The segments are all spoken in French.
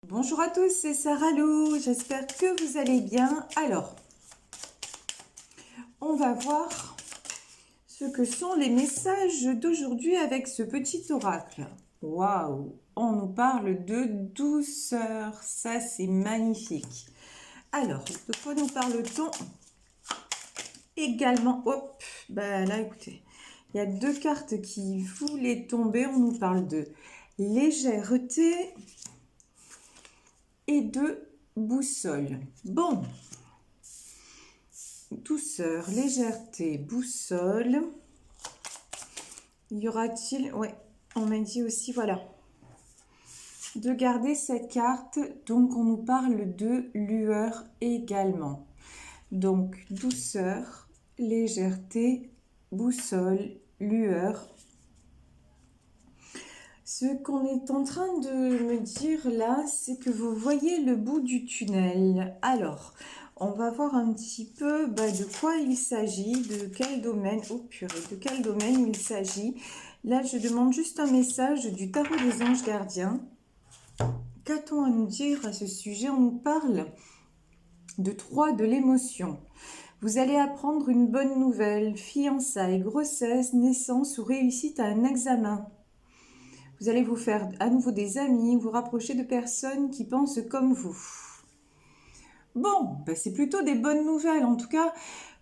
Bonjour à tous, c'est Sarah Lou, j'espère que vous allez bien. Alors, on va voir ce que sont les messages d'aujourd'hui avec ce petit oracle. Waouh, on nous parle de douceur, ça c'est magnifique. Alors, de quoi nous parle-t-on également? Hop, bah là écoutez, il y a deux cartes qui voulaient tomber, on nous parle de légèreté et de boussole. Bon, douceur, légèreté, boussole. Y aura-t-il... Ouais, on m'a dit aussi, voilà, de garder cette carte. Donc, on nous parle de lueur également. Donc, douceur, légèreté, boussole, lueur. Ce qu'on est en train de me dire là, c'est que vous voyez le bout du tunnel. Alors, on va voir un petit peu de quoi il s'agit, de quel domaine, oh purée, de quel domaine il s'agit. Là, je demande juste un message du tarot des anges gardiens. Qu'a-t-on à nous dire à ce sujet? On nous parle de 3 de l'émotion. Vous allez apprendre une bonne nouvelle, fiançailles, grossesse, naissance ou réussite à un examen. Vous allez vous faire à nouveau des amis, vous rapprocher de personnes qui pensent comme vous. Bon, c'est plutôt des bonnes nouvelles. En tout cas,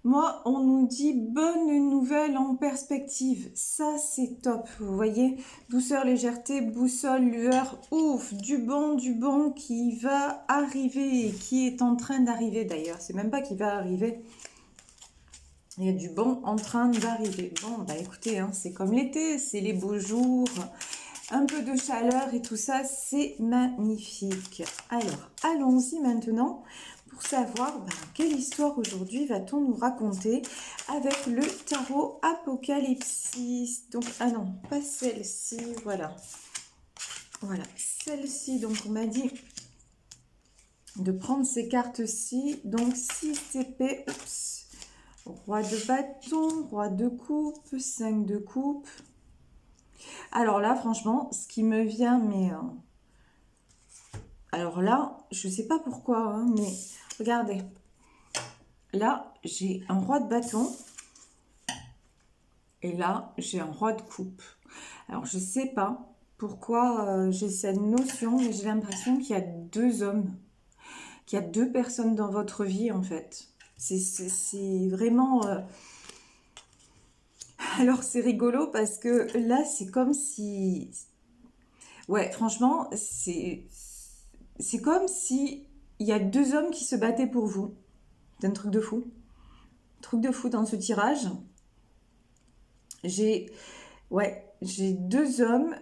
moi, on nous dit bonne nouvelle en perspective. Ça, c'est top. Vous voyez, douceur, légèreté, boussole, lueur. Ouf, du bon qui va arriver et qui est en train d'arriver d'ailleurs. C'est même pas qui va arriver. Il y a du bon en train d'arriver. Bon, écoutez, c'est comme l'été, c'est les beaux jours. Un peu de chaleur et tout ça, c'est magnifique. Alors, allons-y maintenant pour savoir quelle histoire aujourd'hui va-t-on nous raconter avec le tarot Apocalypsis. Donc, ah non, pas celle-ci, voilà. Voilà, celle-ci, donc on m'a dit de prendre ces cartes-ci. Donc, 6 épées, oups, roi de bâton, roi de coupe, 5 de coupe. Alors là, franchement, ce qui me vient, mais... alors là, je ne sais pas pourquoi, mais regardez. Là, j'ai un roi de bâton. Et là, j'ai un roi de coupe. Alors, je ne sais pas pourquoi j'ai cette notion, mais j'ai l'impression qu'il y a 2 hommes, qu'il y a 2 personnes dans votre vie, en fait. C'est vraiment... Alors, c'est rigolo parce que là, c'est comme si... Ouais, franchement, c'est comme si il y a 2 hommes qui se battaient pour vous. C'est un truc de fou. Truc de fou dans ce tirage. J'ai 2 hommes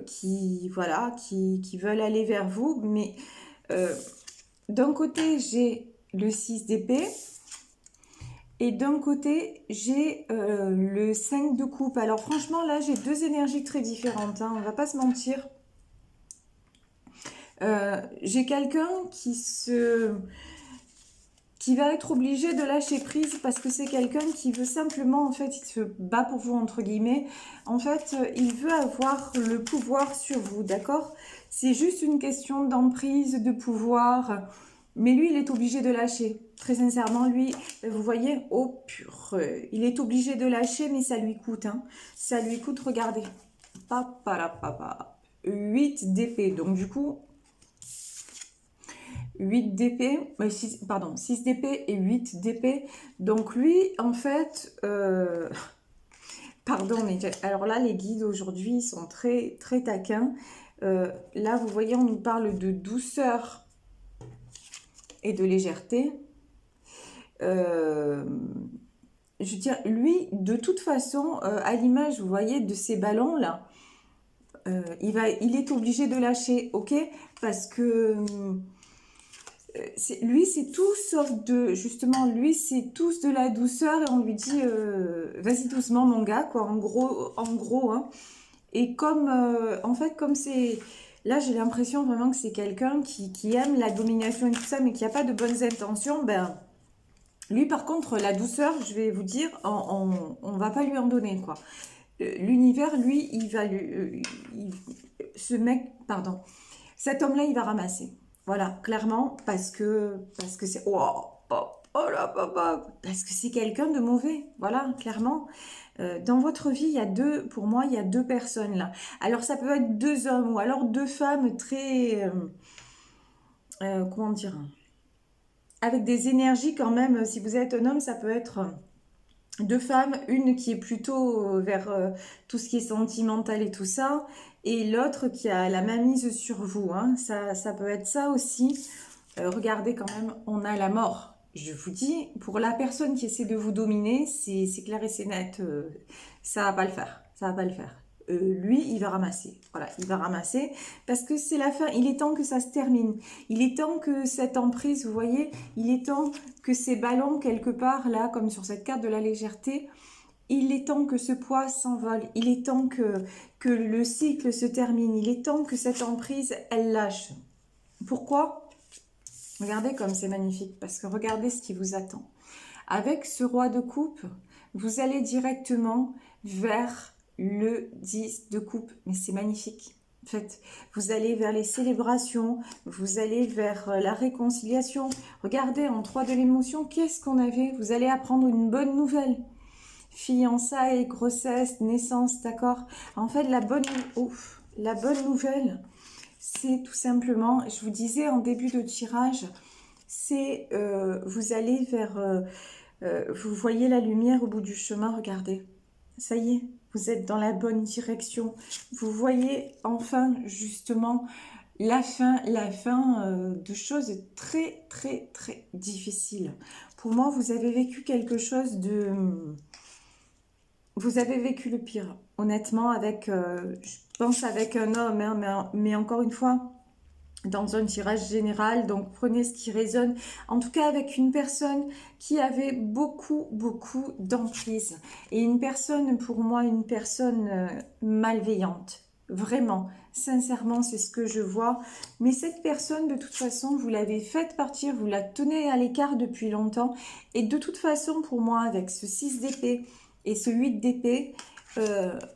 qui veulent aller vers vous, mais d'un côté j'ai le 6 d'épée et d'un côté j'ai le 5 de coupe. Alors franchement là j'ai 2 énergies très différentes, on va pas se mentir. J'ai quelqu'un qui va être obligé de lâcher prise parce que c'est quelqu'un qui veut simplement, en fait, il se bat pour vous, entre guillemets. En fait, il veut avoir le pouvoir sur vous, d'accord? C'est juste une question d'emprise, de pouvoir. Mais lui, il est obligé de lâcher. Très sincèrement, lui, vous voyez, oh purée, il est obligé de lâcher, mais ça lui coûte. Ça lui coûte, regardez. Papa. 8 d'épée. Donc, du coup... 8 d'épée, 6 d'épée et 8 d'épée. Donc lui, en fait, pardon, mais alors là, les guides aujourd'hui, ils sont très, très taquins. Là, vous voyez, on nous parle de douceur et de légèreté. Je veux dire, lui, de toute façon, à l'image, vous voyez, de ces ballons-là, il est obligé de lâcher, ok? Parce que... lui c'est tout sauf de justement lui c'est tous de la douceur et on lui dit vas-y doucement mon gars quoi en gros et comme en fait comme c'est là j'ai l'impression vraiment que c'est quelqu'un qui aime la domination et tout ça mais qui a pas de bonnes intentions. Lui par contre la douceur je vais vous dire on va pas lui en donner quoi. L'univers lui il va lui ce mec pardon Cet homme-là, il va ramasser. Voilà, clairement, parce que c'est... Oh, oh, oh là, papa, parce que c'est quelqu'un de mauvais. Voilà, clairement. Dans votre vie, il y a deux, pour moi, il y a deux personnes là. Alors, ça peut être deux hommes ou alors deux femmes très... comment dire? Avec des énergies quand même. Si vous êtes un homme, ça peut être deux femmes, une qui est plutôt vers tout ce qui est sentimental et tout ça, et l'autre qui a la main mise sur vous, hein. Ça peut être ça aussi. Regardez quand même, on a la mort. Je vous dis, pour la personne qui essaie de vous dominer, c'est clair et c'est net, ça va pas le faire, ça va pas le faire. Lui, il va ramasser. Voilà, il va ramasser parce que c'est la fin. Il est temps que ça se termine. Il est temps que cette emprise, vous voyez, il est temps que ces ballons, quelque part, là, comme sur cette carte de la légèreté, il est temps que ce poids s'envole. Il est temps que le cycle se termine. Il est temps que cette emprise, elle lâche. Pourquoi? Regardez comme c'est magnifique, parce que regardez ce qui vous attend. Avec ce roi de coupe, vous allez directement vers le 10 de coupe, mais c'est magnifique. En fait, vous allez vers les célébrations, vous allez vers la réconciliation. Regardez, en 3 de l'émotion, qu'est-ce qu'on avait? Vous allez apprendre une bonne nouvelle. Fiançailles, grossesse, naissance, d'accord? En fait, la bonne nouvelle, c'est tout simplement, je vous disais en début de tirage, c'est vous allez vers... vous voyez la lumière au bout du chemin, regardez. Ça y est, vous êtes dans la bonne direction. Vous voyez enfin justement la fin de choses très très très difficiles. Pour moi, vous avez vécu quelque chose de... Vous avez vécu le pire, honnêtement, avec, je pense avec un homme, hein, mais encore une fois, dans un tirage général, donc prenez ce qui résonne, en tout cas avec une personne qui avait beaucoup, beaucoup d'emprise, et une personne, pour moi, une personne malveillante, vraiment, sincèrement, c'est ce que je vois, mais cette personne, de toute façon, vous l'avez faite partir, vous la tenez à l'écart depuis longtemps, et de toute façon, pour moi, avec ce 6 d'épée et ce 8 d'épée,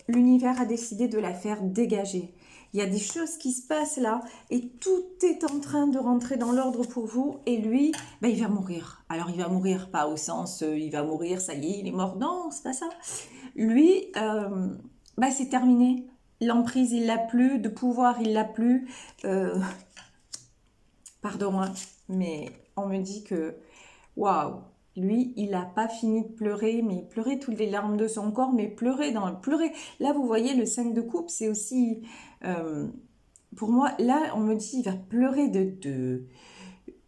l'univers a décidé de la faire dégager. Il y a des choses qui se passent là et tout est en train de rentrer dans l'ordre pour vous. Et lui, ben, il va mourir. Alors, il va mourir pas au sens il va mourir, ça y est, il est mort. Non, c'est pas ça. Lui, ben, c'est terminé. L'emprise, il l'a plus. De pouvoir, il l'a plus. Pardon, hein, mais on me dit que, waouh, lui, il n'a pas fini de pleurer, mais il pleurait toutes les larmes de son corps, mais pleurer. Là, vous voyez, le 5 de coupe, c'est aussi, euh, pour moi, là, on me dit, il va pleurer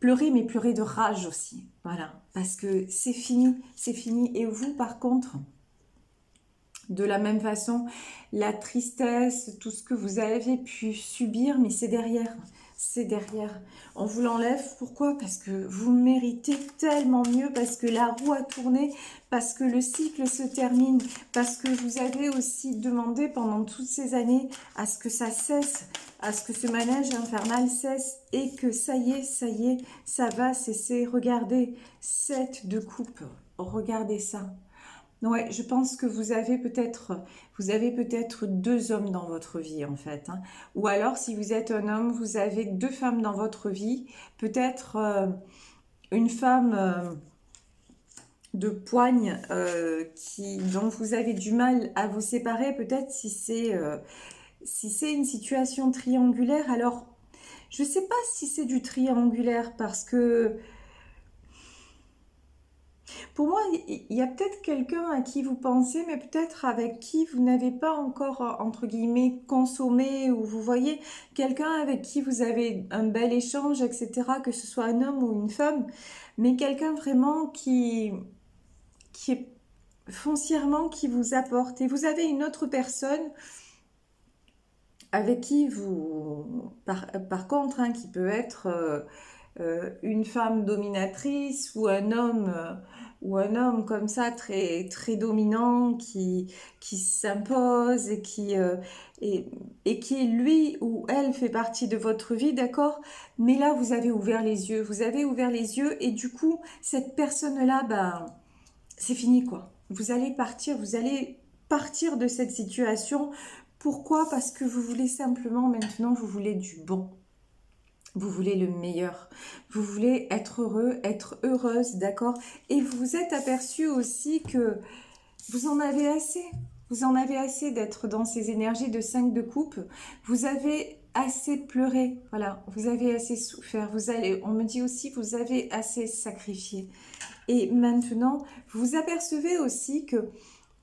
pleurer, mais pleurer de rage aussi. Voilà, parce que c'est fini, c'est fini. Et vous, par contre, de la même façon, la tristesse, tout ce que vous avez pu subir, mais c'est derrière. C'est derrière. On vous l'enlève. Pourquoi? Parce que vous méritez tellement mieux, parce que la roue a tourné, parce que le cycle se termine, parce que vous avez aussi demandé pendant toutes ces années à ce que ça cesse, à ce que ce manège infernal cesse et que ça y est, ça va cesser. Regardez, 7 de coupe. Regardez ça. Ouais, je pense que vous avez peut-être deux hommes dans votre vie en fait, hein. Ou alors, si vous êtes un homme, vous avez deux femmes dans votre vie. Peut-être une femme de poigne dont vous avez du mal à vous séparer. Peut-être si c'est une situation triangulaire. Alors, je ne sais pas si c'est du triangulaire parce que pour moi, il y a peut-être quelqu'un à qui vous pensez, mais peut-être avec qui vous n'avez pas encore, entre guillemets, consommé, ou vous voyez, quelqu'un avec qui vous avez un bel échange, etc., que ce soit un homme ou une femme, mais quelqu'un vraiment qui est foncièrement qui vous apporte. Et vous avez une autre personne avec qui par contre, hein, qui peut être une femme dominatrice ou un homme comme ça très très dominant qui s'impose et, et qui lui ou elle fait partie de votre vie, d'accord? Mais là vous avez ouvert les yeux, vous avez ouvert les yeux et du coup cette personne-là, ben c'est fini quoi. Vous allez partir de cette situation. Pourquoi? Parce que vous voulez simplement maintenant, vous voulez du bon. Vous voulez le meilleur. Vous voulez être heureux, être heureuse, d'accord? Et vous vous êtes aperçu aussi que vous en avez assez. Vous en avez assez d'être dans ces énergies de 5 de coupe. Vous avez assez pleuré. Voilà. Vous avez assez souffert. On me dit aussi, vous avez assez sacrifié. Et maintenant, vous vous apercevez aussi que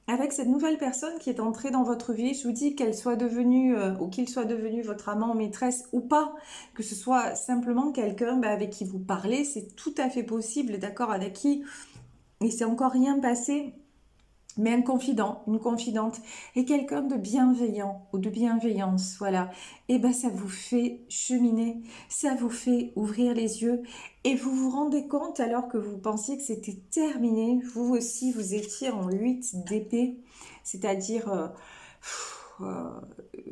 avec cette nouvelle personne qui est entrée dans votre vie, je vous dis qu'elle soit devenue ou qu'il soit devenu votre amant, maîtresse ou pas, que ce soit simplement quelqu'un avec qui vous parlez, c'est tout à fait possible, d'accord, avec qui il s'est encore rien passé, mais un confident, une confidente, et quelqu'un de bienveillant ou de bienveillance, voilà. Et ben ça vous fait cheminer, ça vous fait ouvrir les yeux, et vous vous rendez compte alors que vous pensiez que c'était terminé, vous aussi vous étiez en 8 d'épée, c'est-à-dire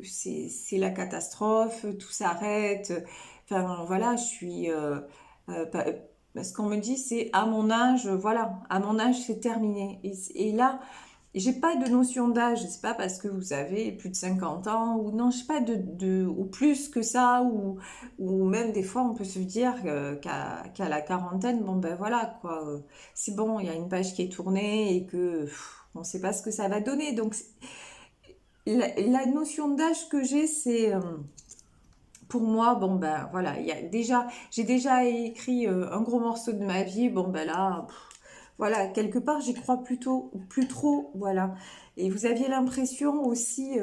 c'est la catastrophe, tout s'arrête, enfin voilà, je suis... pas- ce qu'on me dit, c'est à mon âge, voilà, à mon âge, c'est terminé. Et là, j'ai pas de notion d'âge, c'est pas parce que vous avez plus de 50 ans, ou non, je sais pas, ou plus que ça, ou même des fois, on peut se dire qu'à la quarantaine, bon ben voilà, quoi, c'est bon, il y a une page qui est tournée et que on sait pas ce que ça va donner. Donc, la notion d'âge que j'ai, c'est... pour moi, bon ben voilà, j'ai déjà écrit un gros morceau de ma vie, bon ben là, voilà, quelque part j'y crois plutôt, plus trop, voilà. Et vous aviez l'impression aussi,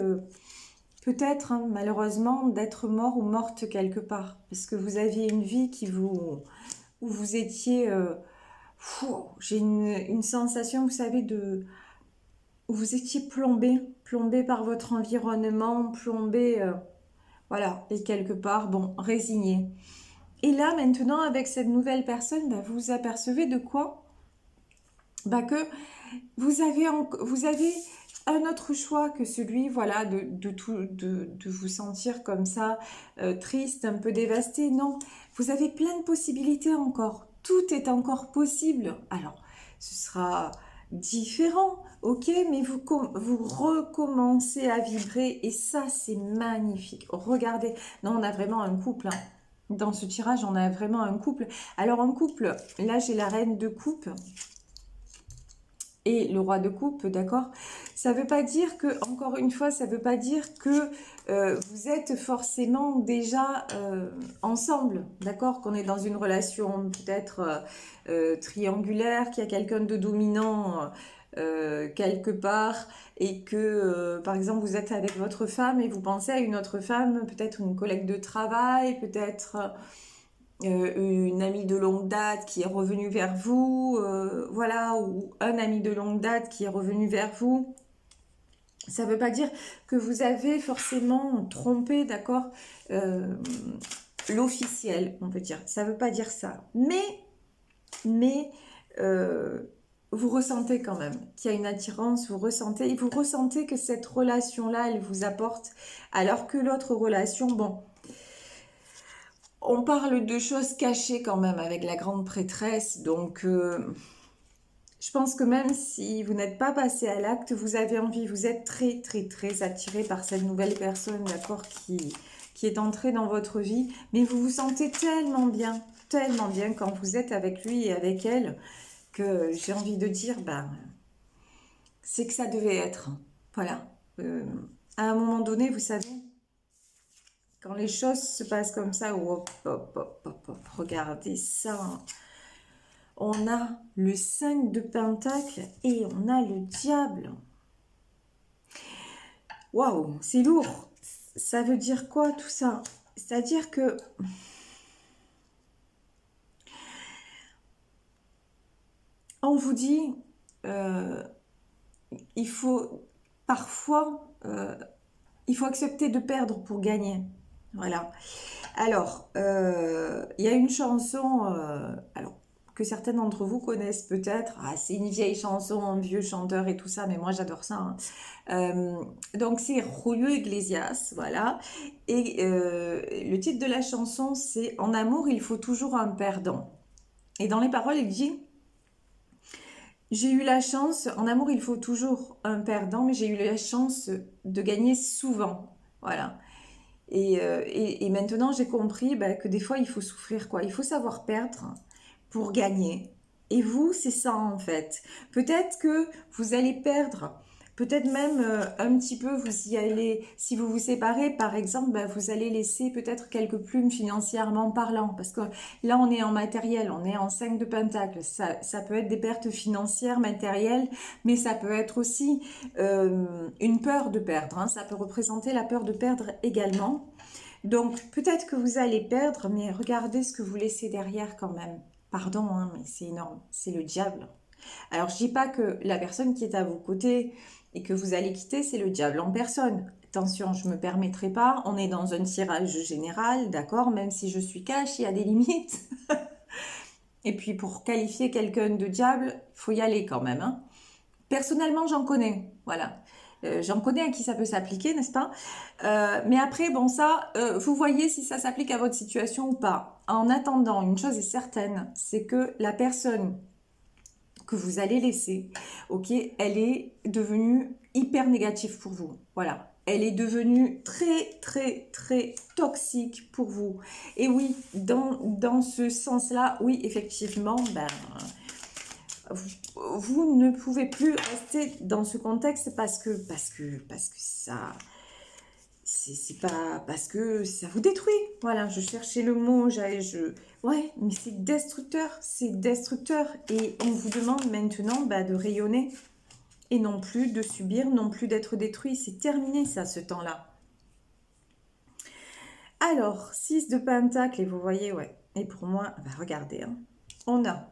peut-être, hein, malheureusement, d'être mort ou morte quelque part, parce que vous aviez une vie où vous étiez, j'ai une sensation, vous savez, où vous étiez plombé par votre environnement, plombé, voilà, et quelque part, bon, résigné. Et là, maintenant, avec cette nouvelle personne, vous vous apercevez de quoi? Que vous avez un autre choix que celui, voilà, de vous sentir comme ça, triste, un peu dévasté. Non, vous avez plein de possibilités encore. Tout est encore possible. Alors, ce sera différent, ok, mais vous recommencez à vibrer et ça, c'est magnifique. Regardez, non, on a vraiment un couple, hein. Dans ce tirage, on a vraiment un couple. Alors, un couple, là, j'ai la reine de coupe et le roi de coupe, d'accord? Ça veut pas dire que, encore une fois, ça veut pas dire que vous êtes forcément déjà ensemble, d'accord? Qu'on est dans une relation peut-être triangulaire, qu'il y a quelqu'un de dominant quelque part et que, par exemple, vous êtes avec votre femme et vous pensez à une autre femme, peut-être une collègue de travail, peut-être une amie de longue date qui est revenue vers vous, voilà, ou un ami de longue date qui est revenu vers vous. Ça ne veut pas dire que vous avez forcément trompé, d'accord, l'officiel, on peut dire. Ça ne veut pas dire ça. Mais vous ressentez quand même qu'il y a une attirance, vous ressentez que cette relation-là, elle vous apporte, alors que l'autre relation, bon, on parle de choses cachées quand même avec la grande prêtresse, donc je pense que même si vous n'êtes pas passé à l'acte, vous avez envie, vous êtes très très très attiré par cette nouvelle personne, d'accord, qui est entrée dans votre vie, mais vous vous sentez tellement bien quand vous êtes avec lui et avec elle, que j'ai envie de dire, c'est que ça devait être, voilà. À un moment donné, vous savez, quand les choses se passent comme ça, hop, hop, hop, hop, hop, regardez ça. On a le 5 de Pentacle et on a le diable. Waouh, c'est lourd. Ça veut dire quoi tout ça? C'est-à-dire que on vous dit, il faut parfois, il faut accepter de perdre pour gagner. Voilà. Alors, il y a une chanson, alors que certains d'entre vous connaissent peut-être. Ah, c'est une vieille chanson, un vieux chanteur et tout ça, mais moi j'adore ça, hein. Donc c'est Julio Iglesias, voilà. Et le titre de la chanson, c'est En amour, il faut toujours un perdant. Et dans les paroles, il dit: j'ai eu la chance, en amour, il faut toujours un perdant, mais j'ai eu la chance de gagner souvent. Voilà. Et maintenant, j'ai compris que des fois, il faut souffrir, quoi. Il faut savoir perdre pour gagner. Et vous, c'est ça, en fait. Peut-être que vous allez perdre, peut-être même un petit peu, vous y allez, si vous vous séparez, par exemple, vous allez laisser peut-être quelques plumes financièrement parlant. Parce que là, on est en matériel, on est en 5 de Pentacle. Ça peut être des pertes financières, matérielles, mais ça peut être aussi une peur de perdre, hein. Ça peut représenter la peur de perdre également. Donc peut-être que vous allez perdre, mais regardez ce que vous laissez derrière quand même. Pardon, hein, mais c'est énorme, c'est le diable. Alors je dis pas que la personne qui est à vos côtés et que vous allez quitter, c'est le diable en personne. Attention, je ne me permettrai pas, on est dans un tirage général, d'accord, même si je suis cash, il y a des limites. Et puis pour qualifier quelqu'un de diable, il faut y aller quand même, hein. Personnellement, j'en connais, voilà. J'en connais à qui ça peut s'appliquer, n'est-ce pas? Mais après, bon, ça, vous voyez si ça s'applique à votre situation ou pas. En attendant, une chose est certaine, c'est que la personne que vous allez laisser, ok, elle est devenue hyper négative pour vous. Voilà. Elle est devenue très, très, très toxique pour vous. Et oui, dans ce sens-là, oui, effectivement, vous ne pouvez plus rester dans ce contexte parce que ça c'est pas parce que ça vous détruit. Voilà, je cherchais le mot, ouais, mais c'est destructeur et on vous demande maintenant de rayonner et non plus de subir, non plus d'être détruit, c'est terminé ça ce temps-là. Alors, 6 de pentacle et vous voyez, ouais. Et pour moi, regardez, hein, on a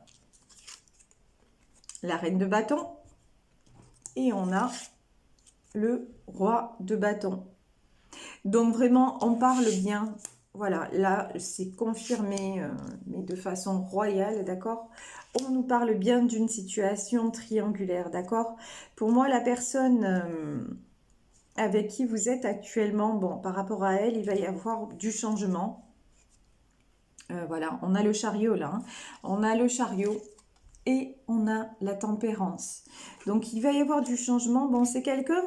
la reine de bâton et on a le roi de bâton. Donc vraiment, on parle bien. Voilà, là, c'est confirmé, mais de façon royale, d'accord? On nous parle bien d'une situation triangulaire, d'accord? Pour moi, la personne avec qui vous êtes actuellement, bon, par rapport à elle, il va y avoir du changement. Voilà, on a le chariot là, hein. On a le chariot et on a la tempérance. Donc il va y avoir du changement. Bon, c'est quelqu'un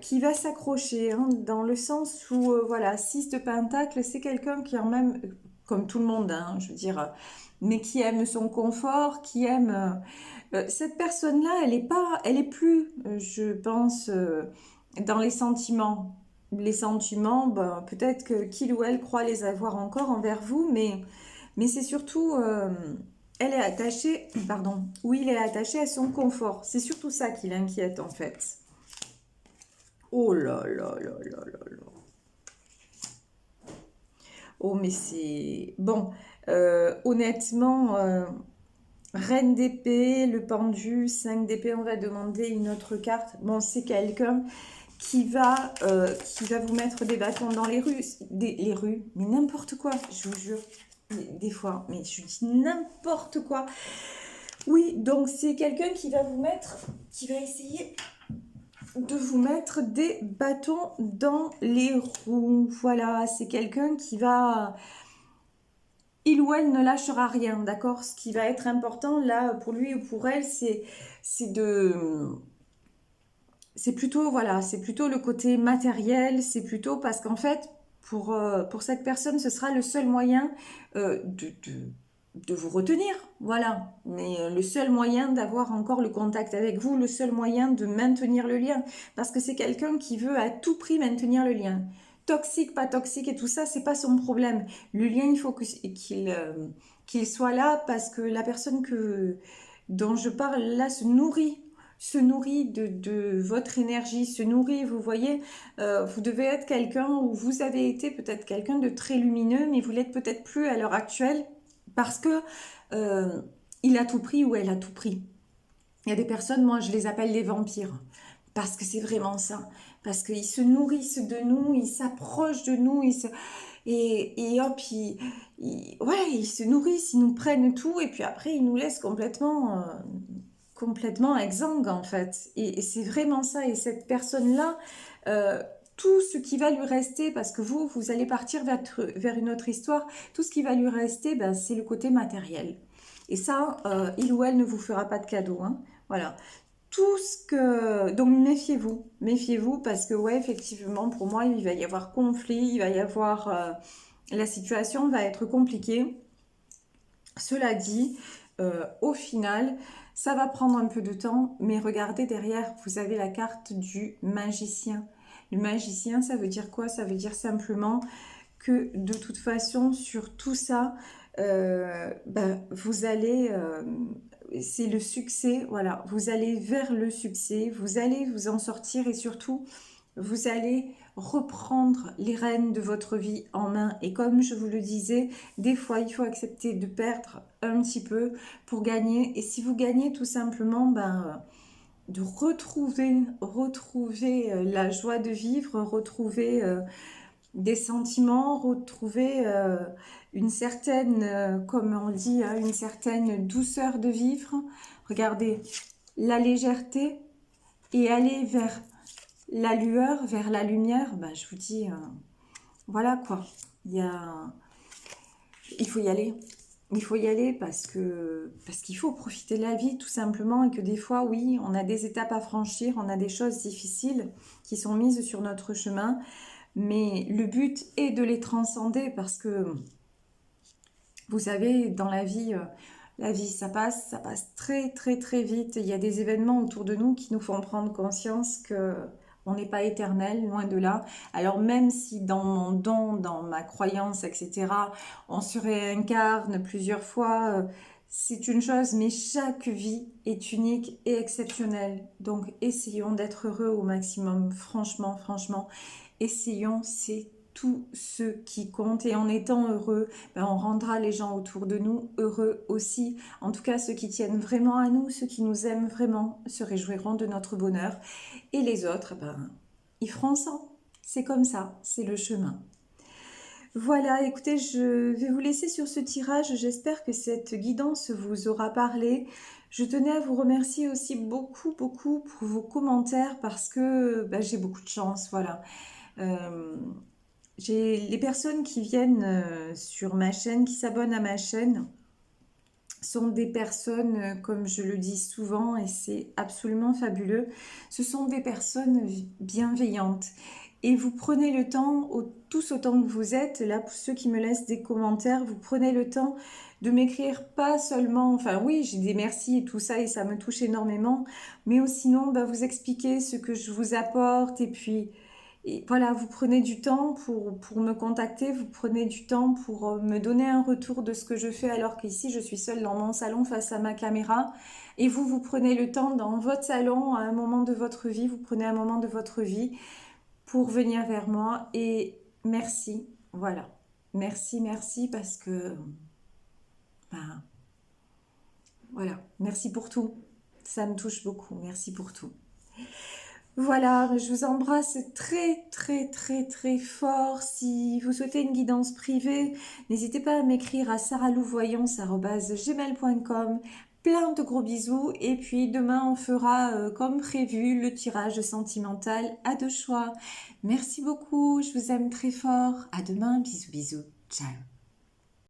qui va s'accrocher, hein, dans le sens où, voilà, 6 de pentacle, c'est quelqu'un qui en même, comme tout le monde, hein, je veux dire, mais qui aime son confort, qui aime... cette personne-là, elle est plus, je pense, dans les sentiments. Les sentiments, peut-être que qu'il ou elle croit les avoir encore envers vous, mais c'est surtout... elle est attachée, pardon, oui, il est attaché à son confort. C'est surtout ça qui l'inquiète en fait. Oh là là là là là là. Oh, mais c'est... Bon, honnêtement, reine d'épée, le pendu, 5 d'épée, on va demander une autre carte. Bon, c'est quelqu'un qui va vous mettre des bâtons dans les rues. Les rues, mais n'importe quoi, je vous jure. Des fois, mais je dis n'importe quoi. Oui, donc c'est quelqu'un qui va essayer de vous mettre des bâtons dans les roues. Voilà, c'est quelqu'un qui va... Il ou elle ne lâchera rien, d'accord? Ce qui va être important là pour lui ou pour elle, c'est de... C'est plutôt, voilà, c'est plutôt le côté matériel, c'est plutôt parce qu'en fait, pour cette personne, ce sera le seul moyen de vous retenir, voilà. Mais le seul moyen d'avoir encore le contact avec vous, le seul moyen de maintenir le lien. Parce que c'est quelqu'un qui veut à tout prix maintenir le lien. Toxique, pas toxique et tout ça, c'est pas son problème. Le lien, il faut qu'il soit là parce que la personne dont je parle là se nourrit de votre énergie, se nourrit, vous voyez, vous devez être quelqu'un ou vous avez été peut-être quelqu'un de très lumineux, mais vous l'êtes peut-être plus à l'heure actuelle parce que il a tout pris ou elle a tout pris. Il y a des personnes, moi je les appelle les vampires, parce que c'est vraiment ça, parce qu'ils se nourrissent de nous, ils s'approchent de nous, et hop, ouais, ils se nourrissent, ils nous prennent tout, et puis après ils nous laissent complètement exsangue en fait. Et c'est vraiment ça. Et cette personne-là, tout ce qui va lui rester, parce que vous allez partir vers une autre histoire, tout ce qui va lui rester, c'est le côté matériel. Et ça, il ou elle ne vous fera pas de cadeau, hein. Voilà. tout ce que... Donc méfiez-vous, méfiez-vous parce que ouais, effectivement, pour moi, il va y avoir conflit, il va y avoir... la situation va être compliquée. Cela dit, au final, ça va prendre un peu de temps, mais regardez derrière, vous avez la carte du magicien. Le magicien, ça veut dire quoi? Ça veut dire simplement que de toute façon, sur tout ça, vous allez, c'est le succès, voilà, vous allez vers le succès, vous allez vous en sortir et surtout, vous allez reprendre les rênes de votre vie en main. Et comme je vous le disais, des fois, il faut accepter de perdre un petit peu pour gagner. Et si vous gagnez tout simplement, de retrouver la joie de vivre, retrouver des sentiments, retrouver une certaine, comme on dit, hein, une certaine douceur de vivre. Regardez, la légèreté et aller vers la lueur, vers la lumière, je vous dis, voilà quoi. Il faut y aller. Il faut y aller parce qu'il faut profiter de la vie tout simplement et que des fois, oui, on a des étapes à franchir, on a des choses difficiles qui sont mises sur notre chemin. Mais le but est de les transcender parce que, vous savez, dans la vie, ça passe très très très vite. Il y a des événements autour de nous qui nous font prendre conscience que on n'est pas éternel, loin de là. Alors même si dans mon don, dans ma croyance, etc., on se réincarne plusieurs fois, c'est une chose, mais chaque vie est unique et exceptionnelle. Donc essayons d'être heureux au maximum, franchement, franchement. Essayons, c'est tout ce qui compte. Et en étant heureux, on rendra les gens autour de nous heureux aussi. En tout cas, ceux qui tiennent vraiment à nous, ceux qui nous aiment vraiment, se réjouiront de notre bonheur. Et les autres, ils feront ça. C'est comme ça, c'est le chemin. Voilà, écoutez, je vais vous laisser sur ce tirage. J'espère que cette guidance vous aura parlé. Je tenais à vous remercier aussi beaucoup, beaucoup pour vos commentaires parce que j'ai beaucoup de chance, voilà. J'ai les personnes qui viennent sur ma chaîne, qui s'abonnent à ma chaîne, sont des personnes, comme je le dis souvent, et c'est absolument fabuleux, ce sont des personnes bienveillantes. Et vous prenez le temps, tous autant que vous êtes, là, pour ceux qui me laissent des commentaires, vous prenez le temps de m'écrire pas seulement, enfin oui, j'ai des merci et tout ça, et ça me touche énormément, mais aussi sinon, vous expliquer ce que je vous apporte, et puis... Et voilà, vous prenez du temps pour me contacter, vous prenez du temps pour me donner un retour de ce que je fais alors qu'ici je suis seule dans mon salon face à ma caméra. Et vous prenez le temps dans votre salon à un moment de votre vie, vous prenez un moment de votre vie pour venir vers moi. Et merci, voilà. Merci, merci parce que... voilà, merci pour tout. Ça me touche beaucoup, merci pour tout. Voilà, je vous embrasse très très très très fort. Si vous souhaitez une guidance privée, n'hésitez pas à m'écrire à saralouvoyance@gmail.com. Plein de gros bisous et puis demain on fera comme prévu le tirage sentimental à deux choix. Merci beaucoup, je vous aime très fort. À demain, bisous bisous, ciao.